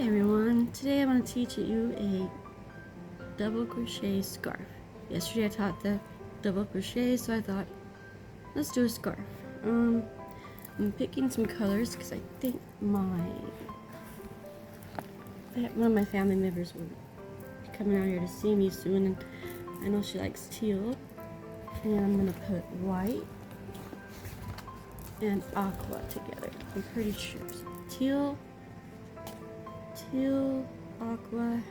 everyone, today I'm going to teach you a double crochet scarf. Yesterday I taught the double crochet, so I thought let's do a scarf. I'm picking some colors because I think one of my family members will be coming out here to see me soon, and I know she likes teal, and I'm going to put white and aqua together. I'm pretty sure. So teal, aqua,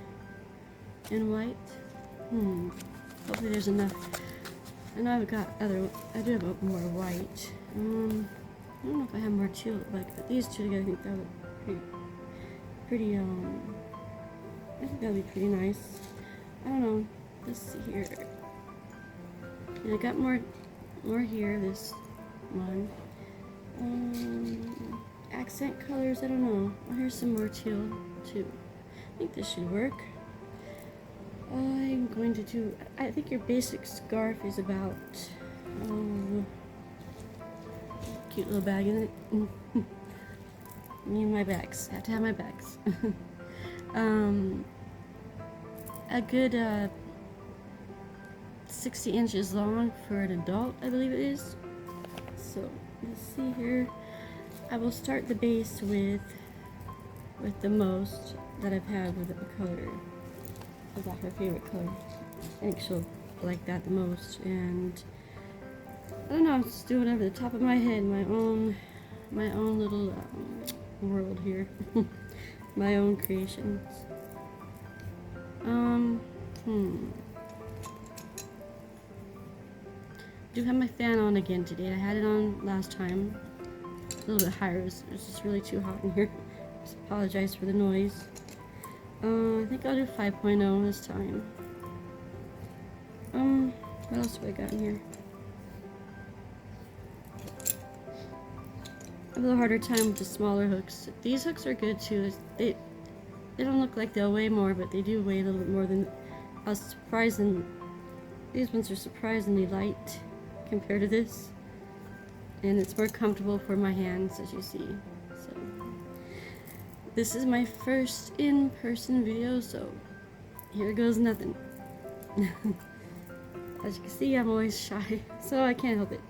and white. Hopefully there's enough. I know I do have more white. I don't know if I have more teal, but these two together, I think that would be pretty, I think that would be pretty nice. I don't know. Let's see here. Yeah, I got more here, this one. Accent colors, I don't know. Oh, here's some more teal too. I think this should work. I'm going to do, I think your basic scarf is about, cute little bag in it. Me and my bags. I have to have my bags. A good 60 inches long for an adult, I believe it is. So let's see here. I will start the base with the most that I've had with the color. I got her favorite color. I think she'll like that the most. And I don't know, I'm just doing it over the top of my head, my own little world here, my own creations. I do have my fan on again today. I had it on last time. A little bit higher. It was just really too hot in here. Just apologize for the noise. I think I'll do 5.0 this time. What else do I got in here? I have a little harder time with the smaller hooks. These hooks are good too. They don't look like they'll weigh more, but they do weigh a little bit more than I was surprised. These ones are surprisingly light compared to this. And it's more comfortable for my hands, as you see. So this is my first in-person video, so here goes nothing. As you can see, I'm always shy, so I can't help it.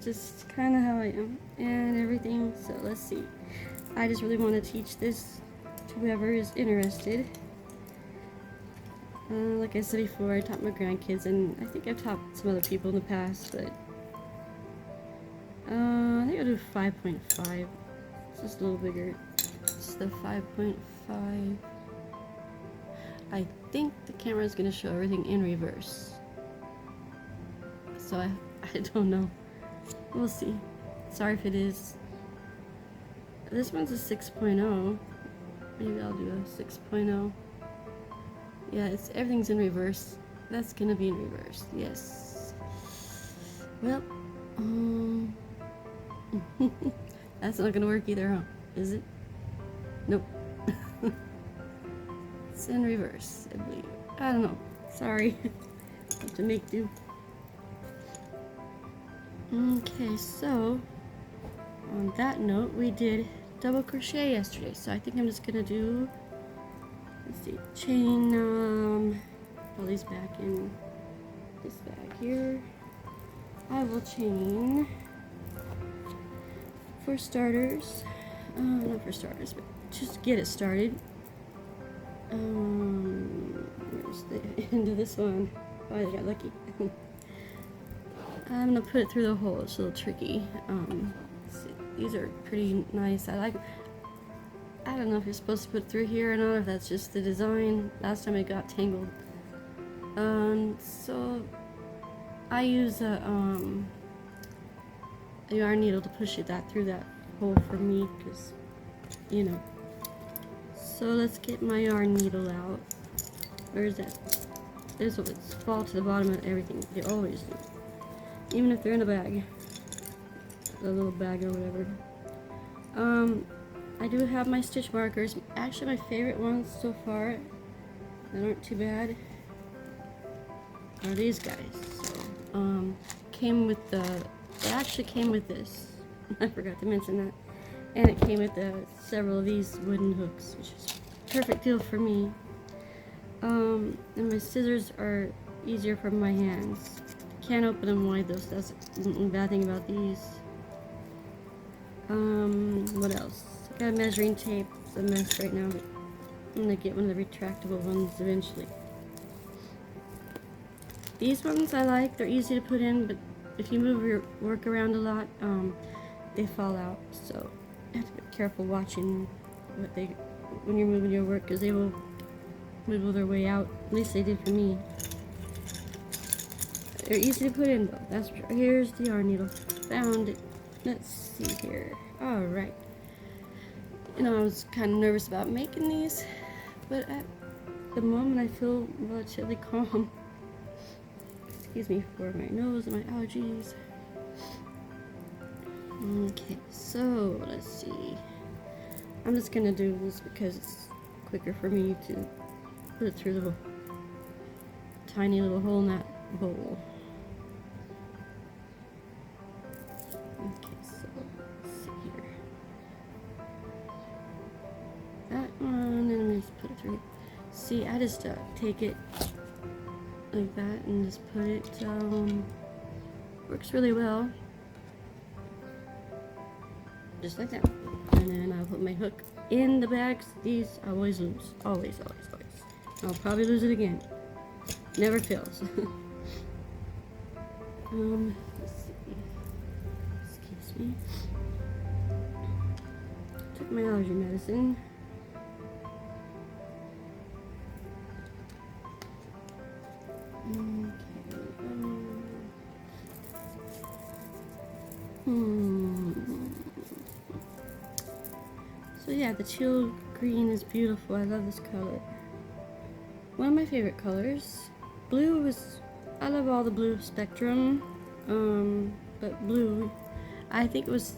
Just kind of how I am and everything. So let's see. I just really want to teach this to whoever is interested. Like I said before, I taught my grandkids, and I think I've taught some other people in the past, but I think I'll do 5.5. It's just a little bigger. It's the 5.5. I think the camera is going to show everything in reverse. So I don't know. We'll see. Sorry if it is. This one's a 6.0. Maybe I'll do a 6.0. Yeah, everything's in reverse. That's going to be in reverse. Yes. Well, that's not gonna work either, huh? Is it? Nope. It's in reverse, I believe. I don't know. Sorry. Have to make do. Okay, so on that note, we did double crochet yesterday, so I think I'm just gonna do, let's see, chain all these back in this bag here. I will chain, for starters, not for starters, but just get it started. Where's the end of this one? Oh, I got lucky. I'm gonna put it through the hole. It's a little tricky. These are pretty nice. I don't know if you're supposed to put it through here or not, or if that's just the design. Last time it got tangled. So I use a yarn needle to push that through that hole for me, because, you know. So let's get my yarn needle out. Where is that? This will fall to the bottom of everything. They always do. Even if they're in a bag. A little bag or whatever. I do have my stitch markers. Actually, my favorite ones so far, that aren't too bad, are these guys. So, came with the, it actually came with this. I forgot to mention that. And it came with several of these wooden hooks, which is a perfect deal for me. And my scissors are easier for my hands. Can't open them wide though, so that's the bad thing about these. What else? I got a measuring tape. It's a mess right now, but I'm gonna get one of the retractable ones eventually. These ones I like. They're easy to put in, but if you move your work around a lot, they fall out. So you have to be careful watching when you're moving your work, because they will wiggle their way out. At least they did for me. They're easy to put in though. That's for sure. Here's the yarn needle. Found it. Let's see here. All right. You know, I was kind of nervous about making these, but at the moment I feel relatively calm. Excuse me for my nose and my allergies. Okay, so let's see. I'm just gonna do this because it's quicker for me to put it through the tiny little hole in that bowl. Okay, so let's see here. That one, and I'm gonna just put it through. See, I just take it like that and just put it, works really well. Just like that. And then I'll put my hook in the bags. These I always lose. Always, always, always. I'll probably lose it again. Never fails. Let's see. Excuse me. Took my allergy medicine. So yeah, the teal green is beautiful. I love this color. One of my favorite colors. Blue is, I love all the blue spectrum. But blue, I think it was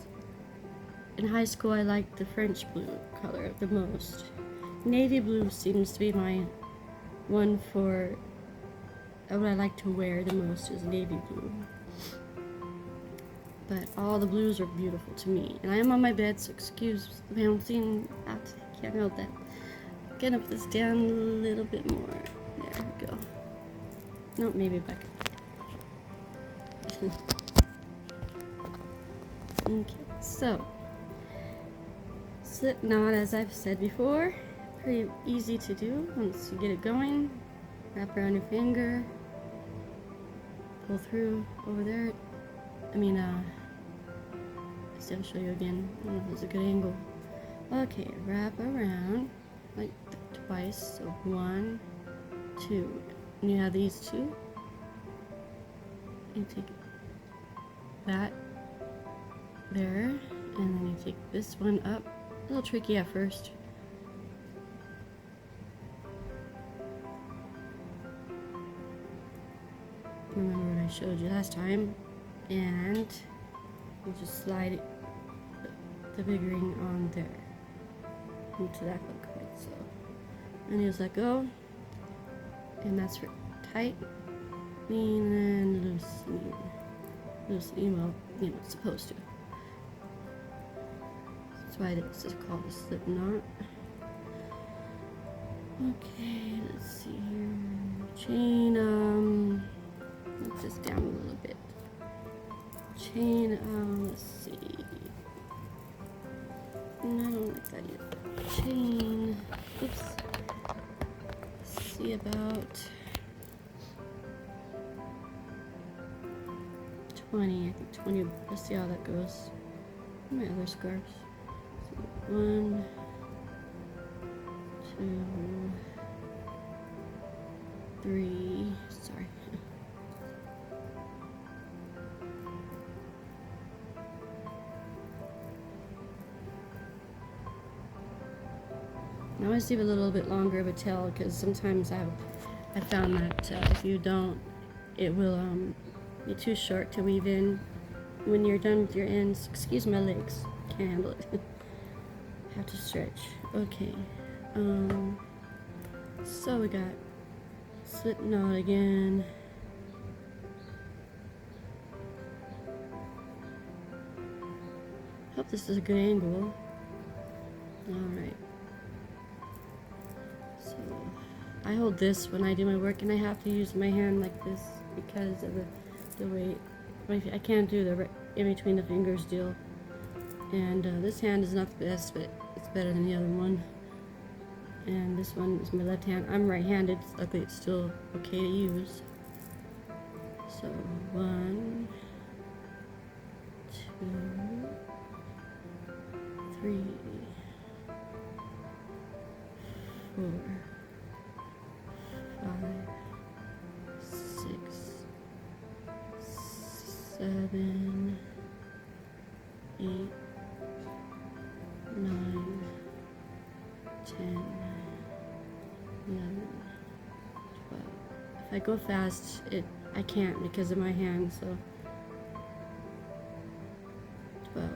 in high school I liked the French blue color the most. Navy blue seems to be my one for what I like to wear the most is navy blue. But all the blues are beautiful to me. And I am on my bed, so excuse the bouncing. I can't help that. Gonna put this down a little bit more. There we go. No, maybe back. Okay, so slip knot, as I've said before, pretty easy to do once you get it going. Wrap around your finger, pull through over there. I'll show you again. I don't know if it's a good angle. Okay, wrap around like twice. So 1, 2. And you have these two. You take that there, and then you take this one up. A little tricky at first. Remember what I showed you last time, and you just slide it, the big ring on there into that hook like so, and you just let go, and that's for tight, lean, and loosen. Well, you know, it's supposed to. That's why this is called a slip knot. Okay, let's see here. Chain, let's this down a little bit. Chain, let's see. No, I don't like that yet. Chain, oops. Let's see, about 20. I think 20. Let's see how that goes. My other scarves. So 1, 2, 3. Sorry. I always leave a little bit longer of a tail because sometimes I found that if you don't, it will be too short to weave in. When you're done with your ends, excuse my legs, can't handle it. Have to stretch. Okay. So we got slip knot again. Hope this is a good angle. Alright. So I hold this when I do my work, and I have to use my hand like this because of the way I can't do the in between the fingers deal. And this hand is not the best, but it's better than the other one. And this one is my left hand. I'm right-handed. Luckily, it's still okay to use. So 1, 2, 3, 4, 5, 6, 7, 8, 9, 10, 11, 12. If I go fast, I can't because of my hand, so 12,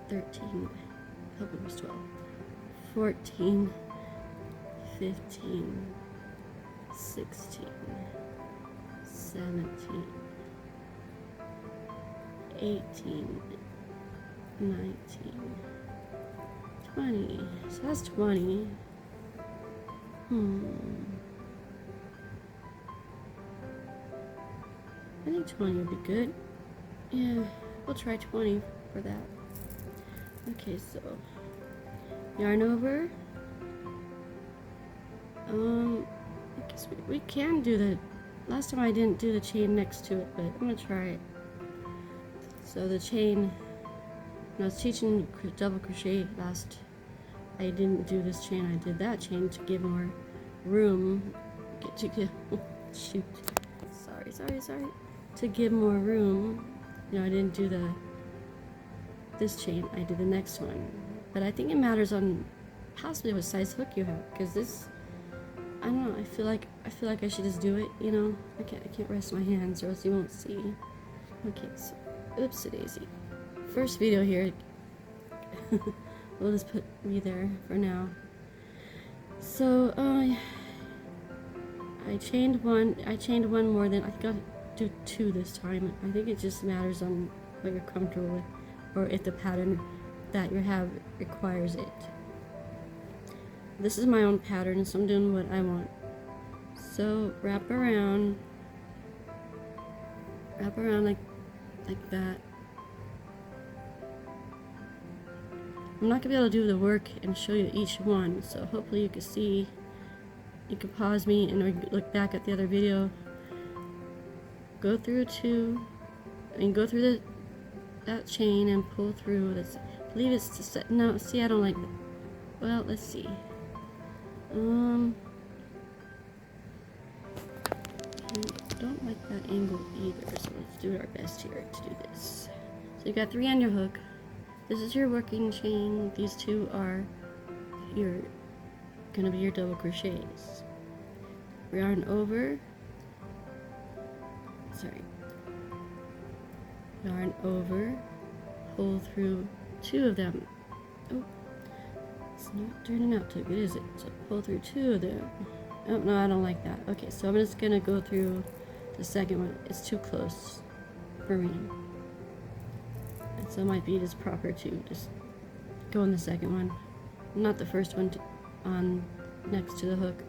13, I hope it was 12, 14, 15, 16, 17, 18, 19, 20. So that's 20. I think 20 would be good. Yeah, we'll try 20 for that. Okay, so yarn over. I guess we can do the. Last time I didn't do the chain next to it, but I'm gonna try it. So the chain. When I was teaching double crochet last, I didn't do this chain. I did that chain to give more room. Shoot. Sorry. To give more room. You know, I didn't do this chain. I did the next one. But I think it matters on possibly what size hook you have, because this, I don't know. I feel like I should just do it. You know, I can't rest my hands or else you won't see. Okay, so oopsie daisy. First video here. We'll just put me there for now. So I chained one more than I think I'll do 2 this time. I think it just matters on what you're comfortable with, or if the pattern that you have requires it. This is my own pattern, so I'm doing what I want. So wrap around like that. I'm not gonna be able to do the work and show you each one, so hopefully you can see. You can pause me and look back at the other video. Go through 2, and go through that chain and pull through. I believe it's to set. No, see, I don't like that. Well, let's see. I don't like that angle either, so let's do our best here to do this. So you got 3 on your hook. This is your working chain. These 2 are gonna be your double crochets. Yarn over. Yarn over. Pull through 2 of them. Oh, it's not turning out too good, is it? So pull through 2 of them. Oh no, I don't like that. Okay, so I'm just gonna go through the second one. It's too close for me. And so it might be just proper to just go on the second one, not the first one on next to the hook.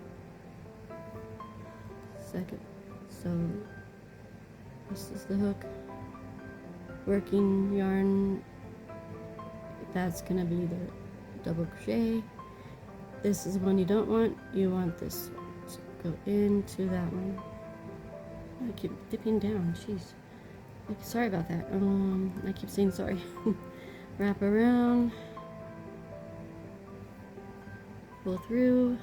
Second. So this is the hook. Working yarn. That's gonna be the double crochet. This is the one you don't want. You want this one. So go into that one. I keep dipping down. Jeez. Okay, sorry about that. I keep saying sorry. Wrap around. Pull through.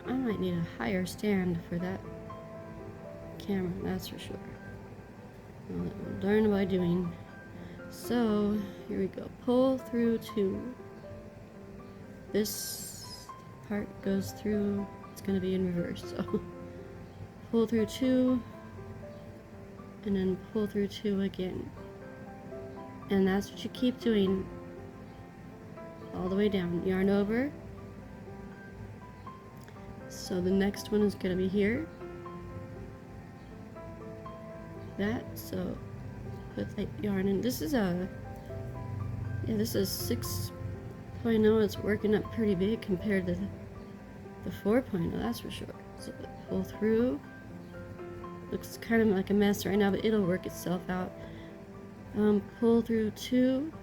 I might need a higher stand for that camera, that's for sure. I'll learn by doing. So here we go. Pull through 2. This part goes through. It's going to be in reverse. So pull through 2, and then pull through 2 again. And that's what you keep doing all the way down. Yarn over. So the next one is going to be here. So put that yarn in. This is Yeah, this is 6.0. It's working up pretty big compared to the 4.0, that's for sure. So pull through. Looks kind of like a mess right now, but it'll work itself out. Pull through 2,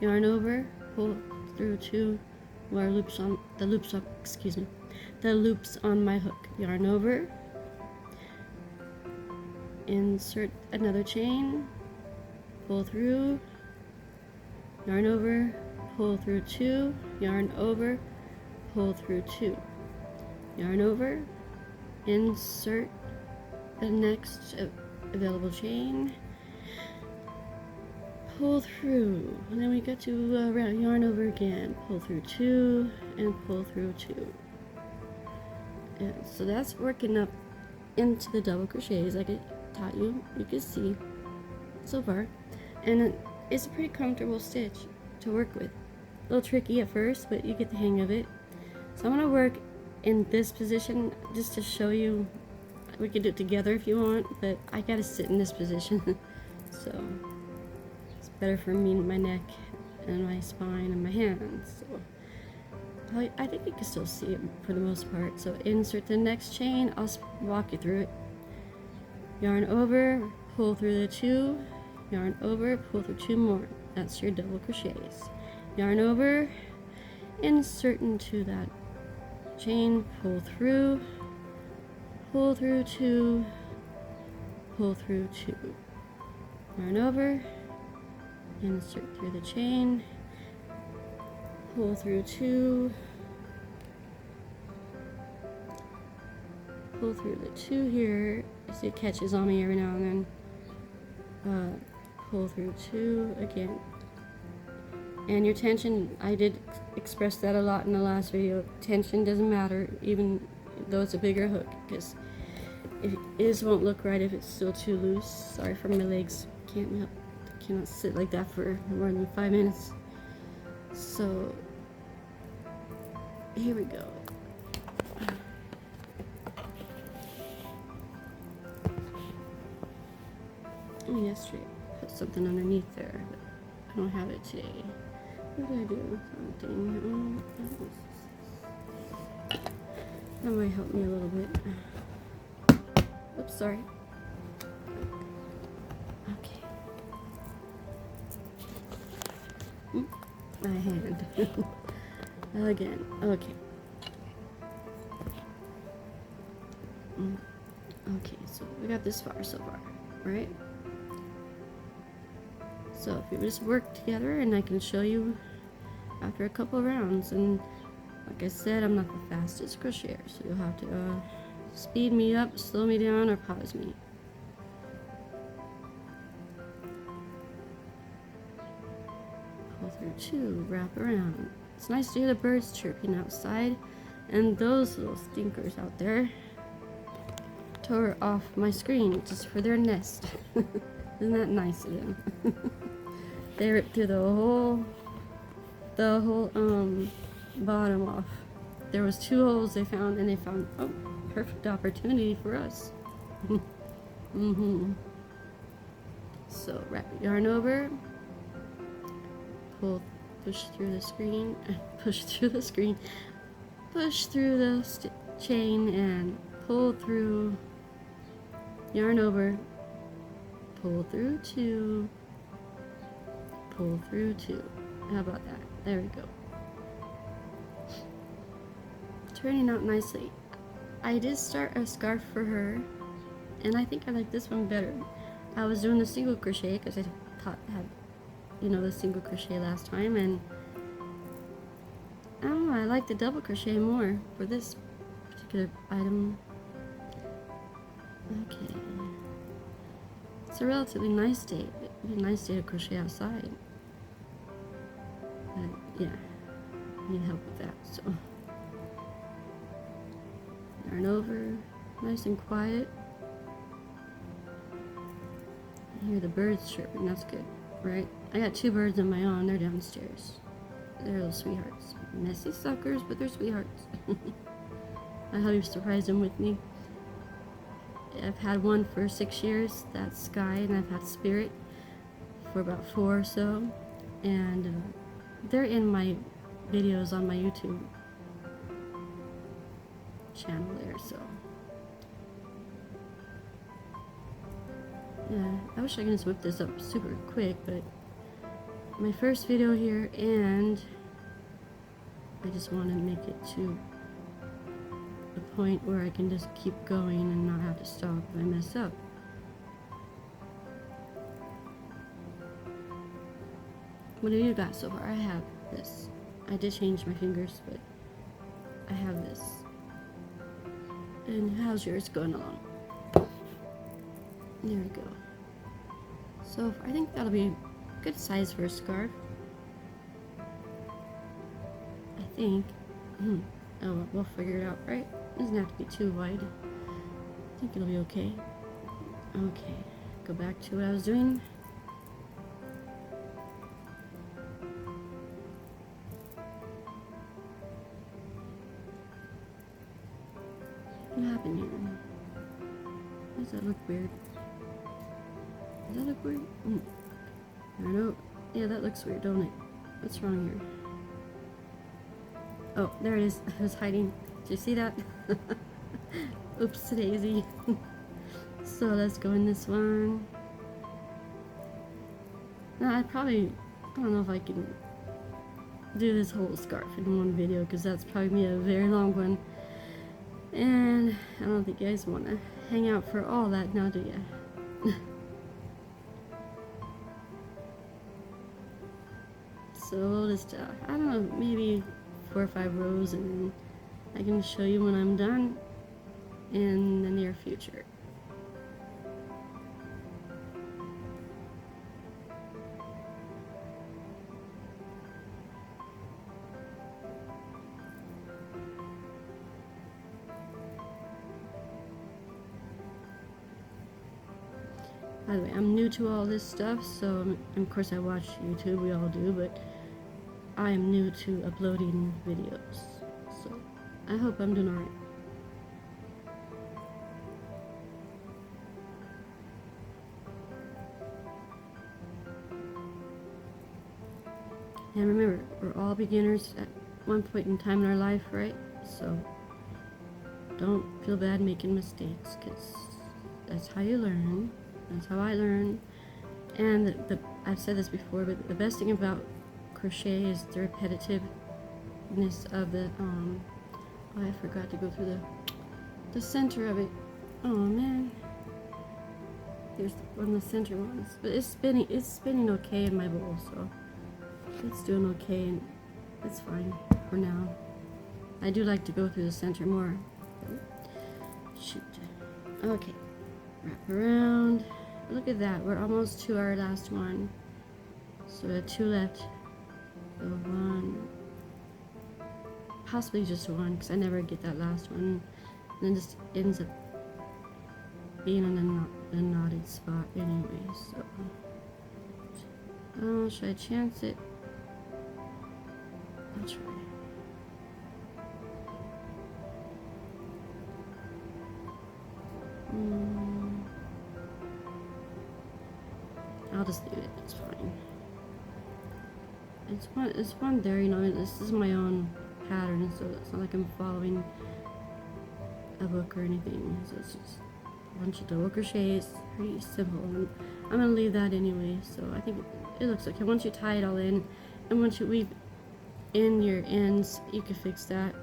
yarn over, pull through 2 more loops on the loops on my hook. Yarn over, insert another chain, pull through, yarn over, pull through 2, yarn over, pull through 2, yarn over, insert the next available chain, pull through, and then we get to yarn over again, pull through 2 and pull through 2. And so that's working up into the double crochets like I taught you. You can see so far, and it's a pretty comfortable stitch to work with. A little tricky at first, but you get the hang of it. So I'm going to work in this position just to show you. We can do it together if you want, but I gotta sit in this position. So it's better for me and my neck and my spine and my hands. So I think you can still see it for the most part. So insert the next chain. I'll walk you through it. Yarn over, pull through the 2, yarn over, pull through 2 more. That's your double crochets. Yarn over, insert into that chain, pull through 2, pull through 2, yarn over, insert through the chain, pull through 2, pull through the 2 here. See, it catches on me every now and then. Pull through 2 again. And your tension, I did express that a lot in the last video. Tension doesn't matter, even though it's a bigger hook, because it just won't look right if it's still too loose. Sorry for my legs. Cannot sit like that for more than 5 minutes. So here we go. Yesterday I put something underneath there, but I don't have it today. What did I do? Something. That might help me a little bit. Oops, sorry. Okay. My hand. Again. Okay. Okay, so we got this far so far, right? So if you just work together, and I can show you after a couple of rounds. And like I said, I'm not the fastest crocheter, so you'll have to speed me up, slow me down, or pause me. Pull through 2, wrap around. It's nice to hear the birds chirping outside, and those little stinkers out there tore off my screen just for their nest. Isn't that nice of them? They ripped through the whole bottom off. There was 2 holes they found, and they found, oh, perfect opportunity for us. So wrap your yarn over, push through the screen, push through the chain, and pull through, yarn over, pull through 2, pull through 2. How about that? There we go. Turning out nicely. I did start a scarf for her, and I think I like this one better. I was doing the single crochet because I had the single crochet last time, and I don't know, I like the double crochet more for this particular item. Okay. It's a relatively nice day. It'd be a nice day to crochet outside. But yeah, I need help with that, so. Yarn over, nice and quiet. I hear the birds chirping, that's good, right? I got 2 birds of my own, they're downstairs. They're little sweethearts. Messy suckers, but they're sweethearts. I hope you surprise them with me. I've had one for 6 years, that's Sky, and I've had Spirit for about 4 or so. and they're in my videos on my YouTube channel there, so yeah, I wish I could just whip this up super quick, but my first video here, and I just want to make it to the point where I can just keep going and not have to stop if I mess up. What have you got so far? I have this. I did change my fingers, but I have this. And how's yours going along? There we go. So I think that'll be a good size for a scarf. I think. Oh, we'll figure it out, right? It doesn't have to be too wide. I think it'll be okay. Okay, go back to what I was doing. What happened here? Does that look weird? Does that look weird? I don't know. Yeah, that looks weird, don't it? What's wrong here? Oh, there it is. I was hiding. Did you see that? Oops, daisy. So let's go in this one. Now I don't know if I can do this whole scarf in one video, because that's probably be a very long one. And I don't think you guys want to hang out for all that now, do you? So we'll just, I don't know, maybe 4 or 5 rows, and I can show you when I'm done in the near future. By the way, I'm new to all this stuff, so of course I watch YouTube, we all do, but I am new to uploading videos, so I hope I'm doing alright. And remember, we're all beginners at one point in time in our life, right? So don't feel bad making mistakes, because that's how you learn. That's how I learn. And I've said this before, but the best thing about crochet is the repetitiveness of the oh, I forgot to go through the center of it. Oh man, here's one of the center ones, but it's spinning okay in my bowl, so it's doing okay, and it's fine for now. I do like to go through the center more. Shoot. Okay, wrap around. Look at that, we're almost to our last one. So we have 2 left. So 1, possibly just 1, because I never get that last one. And then just ends up being in a knotted spot anyway. So, oh, should I chance it? I'll try. I'll just leave it, it's fine. It's one there, you know, this is my own pattern, so it's not like I'm following a book or anything. So it's just a bunch of double crochets, pretty simple. And I'm gonna leave that anyway, so I think it looks okay. Once you tie it all in, and once you weave in your ends, you can fix that.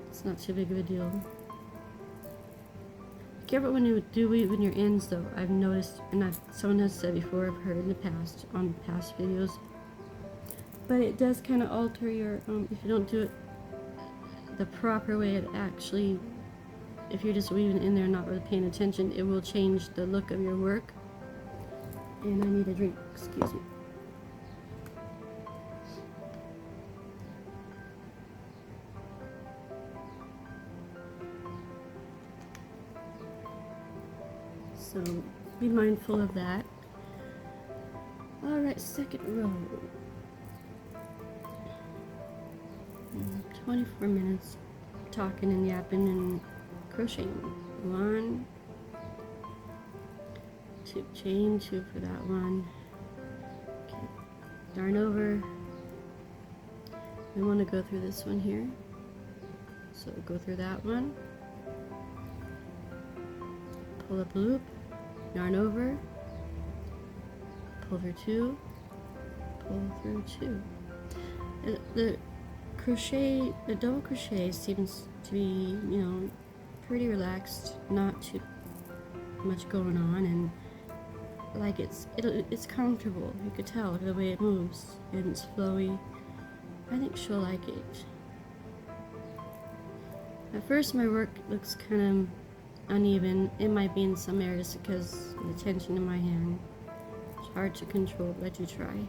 It's not too big of a deal. Be careful when you do weave in your ends, though. I've noticed, and someone has said before, I've heard in the past, on past videos, but it does kind of alter your, if you don't do it the proper way, it actually, if you're just weaving in there not really paying attention, it will change the look of your work. And I need a drink, excuse me. So be mindful of that. Alright, second row. 24 minutes talking and yapping and crocheting. 1, 2, chain 2 for that one. Okay. yarn over. We want to go through this one here, so go through that one, pull up a loop, yarn over, pull through 2, pull through 2. The crochet, the double crochet seems to be, you know, pretty relaxed, not too much going on, and like it's comfortable. You could tell the way it moves, and it's flowy. I think she'll like it. At first my work looks kind of uneven. It might be in some areas because of the tension in my hand. It's hard to control, but I do try.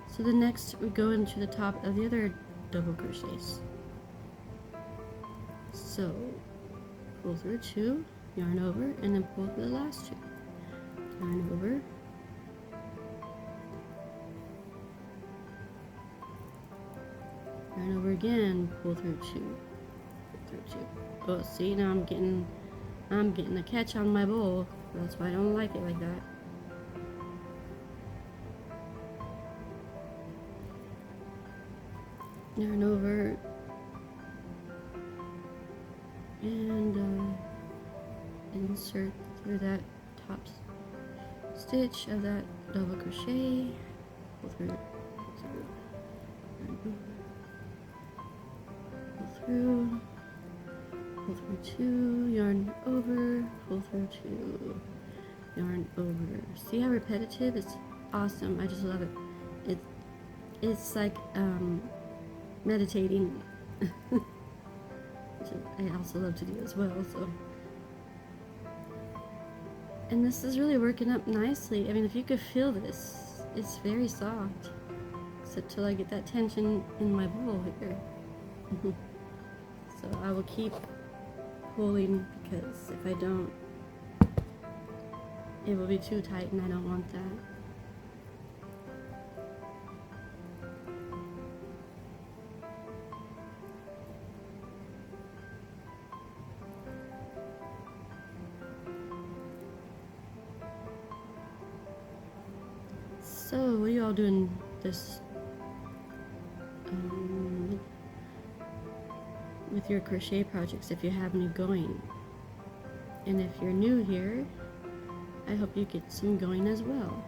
So the next we go into the top of the other double crochets. So pull through 2, yarn over, and then pull through the last 2. Yarn over, yarn over again, pull through 2, pull through 2. Oh, see, now I'm getting a catch on my bowl. That's why I don't like it like that. Yarn over, and insert through that top stitch of that double crochet, pull through, pull through 2, yarn over, pull through 2, yarn over. See how repetitive? It's awesome. I just love it. It's like meditating, which I also love to do as well. So, and this is really working up nicely. I mean, if you could feel this, it's very soft, except till I get that tension in my bowl here. So I will keep pulling, because if I don't, it will be too tight, and I don't want that. So, what are you all doing this with your crochet projects, if you have any going? And if you're new here, I hope you get some going as well.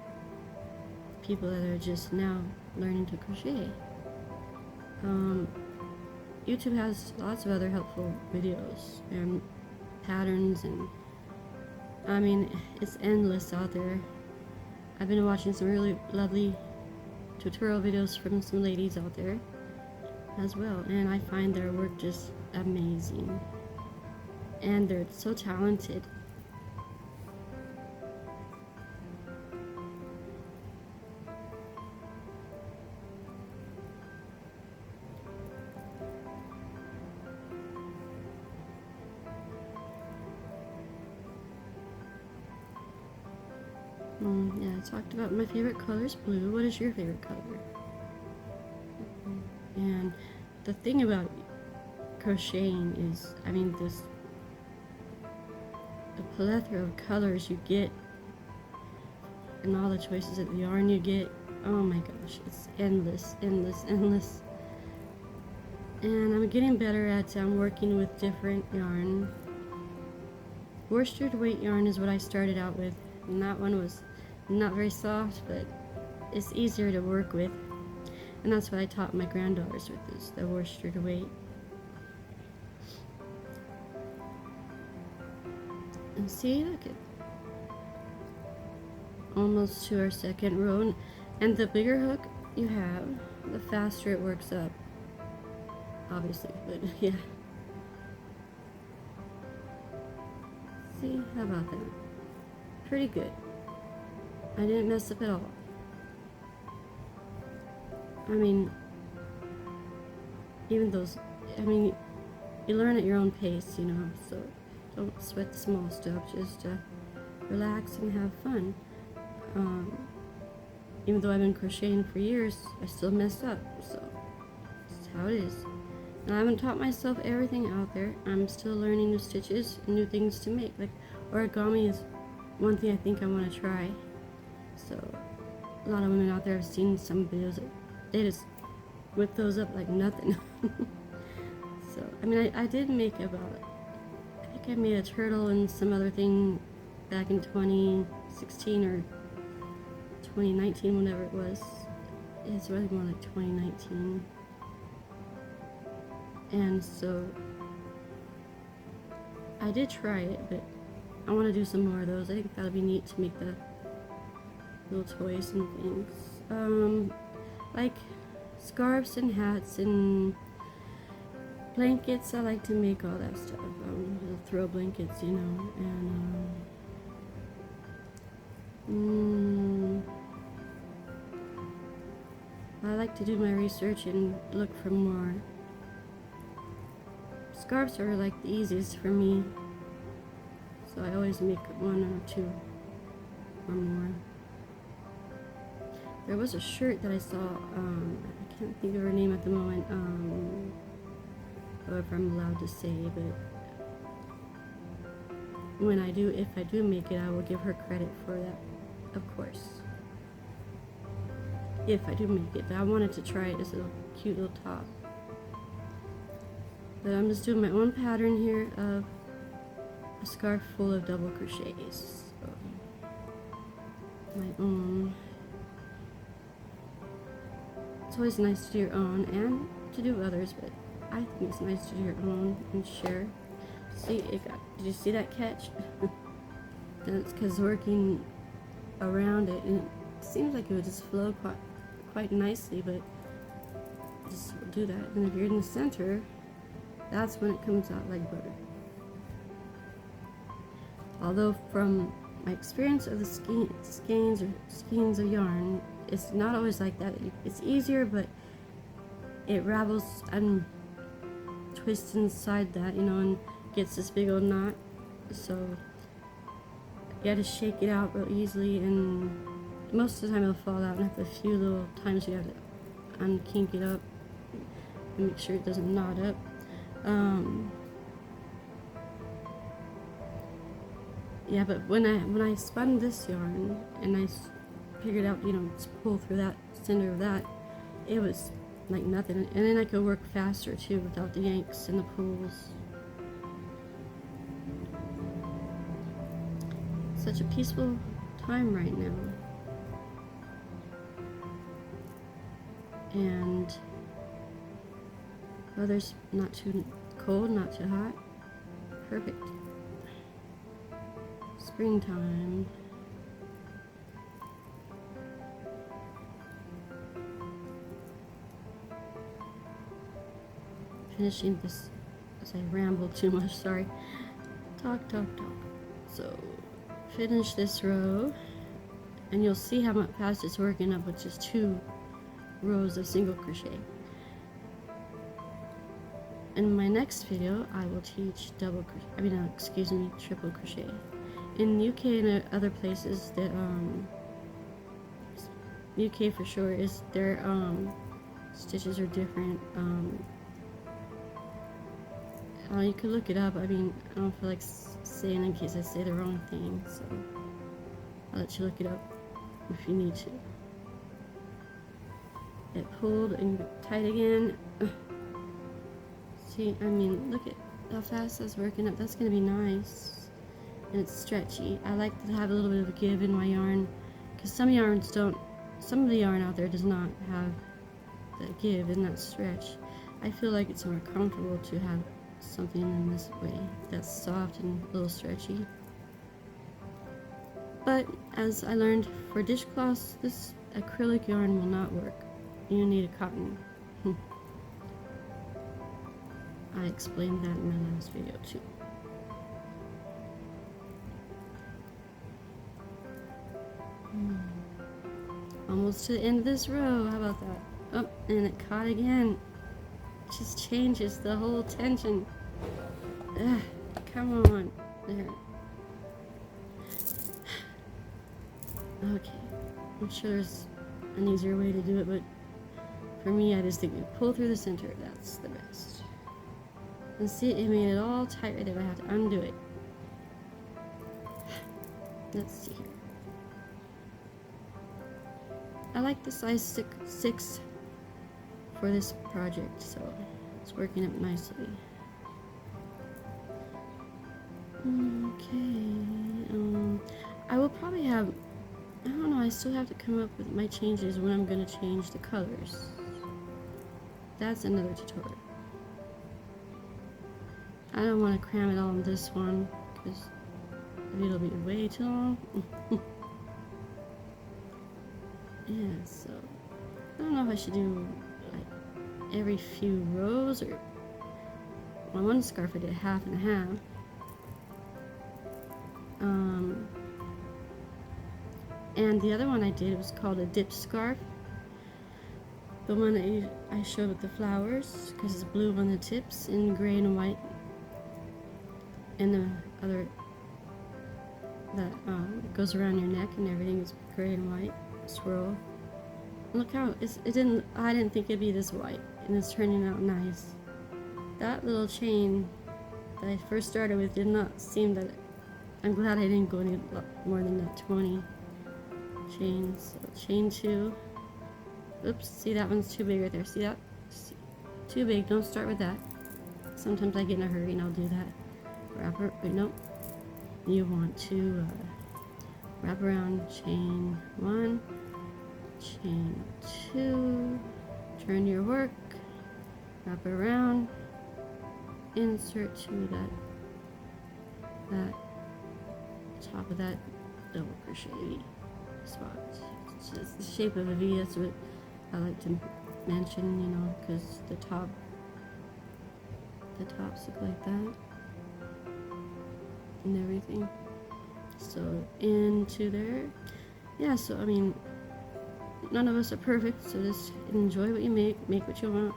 People that are just now learning to crochet. YouTube has lots of other helpful videos and patterns, and I mean, it's endless out there. I've been watching some really lovely tutorial videos from some ladies out there as well, and I find their work just amazing, and they're so talented. Yeah, I talked about my favorite color is blue. What is your favorite color? And the thing about crocheting is, I mean, the plethora of colors you get and all the choices of the yarn you get, oh my gosh, it's endless, endless, endless. And I'm getting better at working with different yarn. Worsted weight yarn is what I started out with, and that one was not very soft, but it's easier to work with, and that's what I taught my granddaughters with, is the worsted weight. And see, look at almost to our second row, and the bigger hook you have, the faster it works up, obviously, but yeah. See, how about that? Pretty good. I didn't mess up at all. I mean, even those, I mean, you learn at your own pace, you know, so don't sweat the small stuff, just relax and have fun. Even though I've been crocheting for years, I still mess up, so that's how it is. And I haven't taught myself everything out there. I'm still learning new stitches and new things to make. Like origami is one thing I think I want to try. So a lot of women out there, I've seen some videos that they just whip those up like nothing. So, I mean, I did make about, I think I made a turtle and some other thing back in 2016 or 2019, whenever it was. It's really more like 2019. And so I did try it, but I want to do some more of those. I think that'll be neat to make the little toys and things. Like scarves and hats and blankets. I like to make all that stuff. Little throw blankets, you know, and I like to do my research and look for more. Scarves are like the easiest for me, so I always make one or two or more. There was a shirt that I saw, I can't think of her name at the moment, or if I'm allowed to say, but if I do make it, I will give her credit for that, of course. If I do make it, but I wanted to try it as a cute little top. But I'm just doing my own pattern here of a scarf full of double crochets. So, my own. It's always nice to do your own and to do others, but I think it's nice to do your own and share. See, did you see that catch? That's because working around it, and it seems like it would just flow quite nicely, but just do that. And if you're in the center, that's when it comes out like butter. Although from my experience of the skeins of yarn, it's not always like that. It's easier, but it ravels and twists inside that, you know, and gets this big old knot. So you gotta shake it out real easily, and most of the time it'll fall out, and after a few little times you have to unkink it up and make sure it doesn't knot up. Yeah, but when I spun this yarn and I figured out, you know, to pull through that center of that, it was like nothing, and then I could work faster too without the yanks and the pulls. Such a peaceful time right now, and weather's not too cold, not too hot. Perfect. Springtime. Finishing this as I ramble too much, sorry. Talk. So, finish this row, and you'll see how much fast it's working up with just 2 rows of single crochet. In my next video, I will teach triple crochet. In UK and other places, that UK for sure is their stitches are different. You could look it up. I mean, I don't feel like saying in case I say the wrong thing, so I'll let you look it up if you need to. It pulled and tight again. See, I mean, look at how fast that's working up. That's going to be nice. And it's stretchy. I like to have a little bit of a give in my yarn, because some yarns don't, some of the yarn out there does not have that give and that stretch. I feel like it's more comfortable to have something in this way that's soft and a little stretchy. But as I learned for dishcloths, this acrylic yarn will not work. You need a cotton. I explained that in my last video too. Almost to the end of this row. How about that? Oh, and it caught again. It just changes the whole tension. Ugh, come on. There. Okay. I'm sure there's an easier way to do it, but for me, I just think we pull through the center. That's the best. And see, it made it all tight right there. I have to undo it. Let's see here. I like the size 6 for this project, so it's working up nicely. Okay, I will probably have, I don't know, I still have to come up with my changes when I'm going to change the colors. That's another tutorial. I don't want to cram it all in this one because it'll be way too long. Yeah, so I don't know if I should do like every few rows or on one scarf I did half and half. And the other one I did was called a dip scarf. The one that I showed with the flowers, because it's blue on the tips and gray and white. And the other that goes around your neck and everything is gray and white swirl. Look how I didn't think it'd be this white, and it's turning out nice. That little chain that I first started with did not seem that. I'm glad I didn't go any more than that 20 chains. So chain 2. Oops, see that one's too big right there. See that? See, too big. Don't start with that. Sometimes I get in a hurry and I'll do that. Wrap her. Wait, nope. You want to wrap around chain 1, chain 2, turn your work, wrap around, insert to that top of that double crochet spot. It's just the shape of a V. That's what I like to mention, you know, because the tops look like that and everything. So into there. Yeah, so I mean, none of us are perfect, so just enjoy what you make what you want,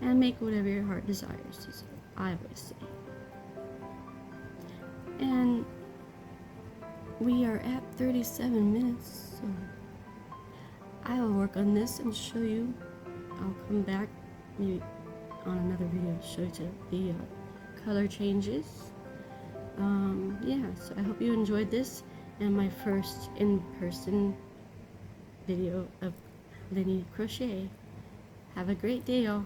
and make whatever your heart desires, as I always say. And we are at 37 minutes, so I will work on this and show you. I'll come back maybe on another video to show you the color changes. Yeah, so I hope you enjoyed this and my first in-person video of Lynny Crochet. Have a great day, y'all.